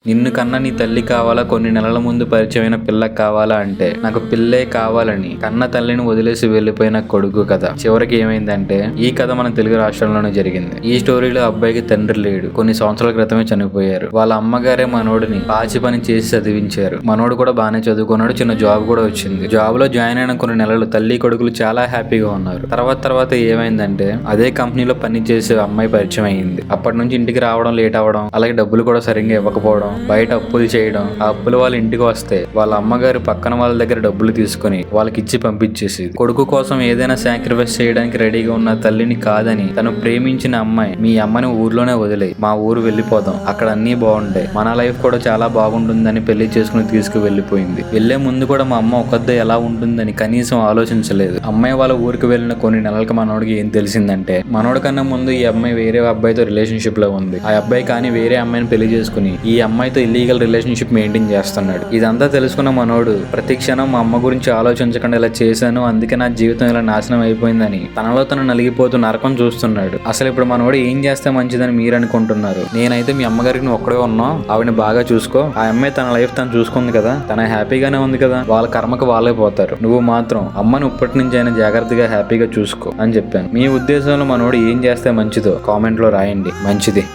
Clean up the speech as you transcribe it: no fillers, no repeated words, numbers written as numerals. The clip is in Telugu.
నిన్ను కన్న నీ తల్లి కావాలా, కొన్ని నెలల ముందు పరిచయమైన పిల్ల కావాలా అంటే నాకు పిల్లే కావాలని కన్న తల్లిని వదిలేసి వెళ్లిపోయిన కొడుకు కథ. చివరికి ఏమైందంటే ఈ కథ మన తెలుగు రాష్ట్రాల్లోనే జరిగింది. ఈ స్టోరీలో అబ్బాయికి తండ్రి లేడు, కొన్ని సంవత్సరాల క్రితమే చనిపోయారు. వాళ్ళ అమ్మగారే మనోడిని పాచి పని చేసి చదివించారు. మనోడు కూడా బాగానే చదువుకున్నాడు, చిన్న జాబ్ కూడా వచ్చింది. జాబ్ లో జాయిన్ అయిన కొన్ని నెలలు తల్లి కొడుకులు చాలా హ్యాపీగా ఉన్నారు. తర్వాత ఏమైందంటే అదే కంపెనీలో పని చేసే అమ్మాయి పరిచయం అయ్యింది. అప్పటి నుంచి ఇంటికి రావడం లేట్ అవ్వడం, అలాగే డబ్బులు కూడా సరిగ్గా ఇవ్వకపోవడం, బయట అప్పులు చేయడం. ఆ అప్పులు వాళ్ళ ఇంటికి వస్తే వాళ్ళ అమ్మగారు పక్కన వాళ్ళ దగ్గర డబ్బులు తీసుకుని వాళ్ళకి ఇచ్చి పంపించేసేది. కొడుకు కోసం ఏదైనా సాక్రిఫైస్ చేయడానికి రెడీగా ఉన్న తల్లిని కాదని తను ప్రేమించిన అమ్మాయి, మీ అమ్మని ఊర్లోనే వదిలే మా ఊరు వెళ్ళిపోదాం, అక్కడ అన్ని బాగుంటాయి, మన లైఫ్ కూడా చాలా బాగుంటుందని పెళ్లి చేసుకుని తీసుకు వెళ్ళిపోయింది. వెళ్లే ముందు కూడా మా అమ్మ ఒక్కద్దే ఎలా ఉంటుందని కనీసం ఆలోచించలేదు. అమ్మాయి వాళ్ళ ఊరికి వెళ్ళిన కొన్ని నెలలకు మనోడికి ఏం తెలిసిందంటే మనోడి కన్నా ముందు ఈ అమ్మాయి వేరే అబ్బాయితో రిలేషన్షిప్ లో ఉంది. ఆ అబ్బాయి కానీ వేరే అమ్మాయిని పెళ్లి చేసుకుని ఈ అమ్మాయితో ఇల్లీగల్ రిలేషన్షిప్ మెయింటైన్ చేస్తున్నాడు. ఇదంతా తెలుసుకున్న మనోడు ప్రతి క్షణం మా అమ్మ గురించి ఆలోచించకుండా ఇలా చేశాను, అందుకే నా జీవితం ఇలా నాశనం అయిపోయిందని తనలో తను నలిగిపోతూ నరకం చూస్తున్నాడు. అసలు ఇప్పుడు మనోడు ఏం చేస్తే మంచిదని మీరు అనుకుంటున్నారు? నేనైతే మీ అమ్మగారికి నువ్వు ఒక్కడే ఉన్నావు, ఆవిడని బాగా చూసుకో, ఆ అమ్మాయి తన లైఫ్ తను చూసుకుంది కదా, తన హ్యాపీగానే ఉంది కదా, వాళ్ళ కర్మకు వాళ్ళే పోతారు, నువ్వు మాత్రం అమ్మని ఇప్పటి నుంచి అయినా జాగ్రత్తగా హ్యాపీగా చూసుకో అని చెప్పాను. మీ ఉద్దేశంలో మనోడు ఏం చేస్తే మంచిదో కామెంట్ లో రాయండి. మంచిది.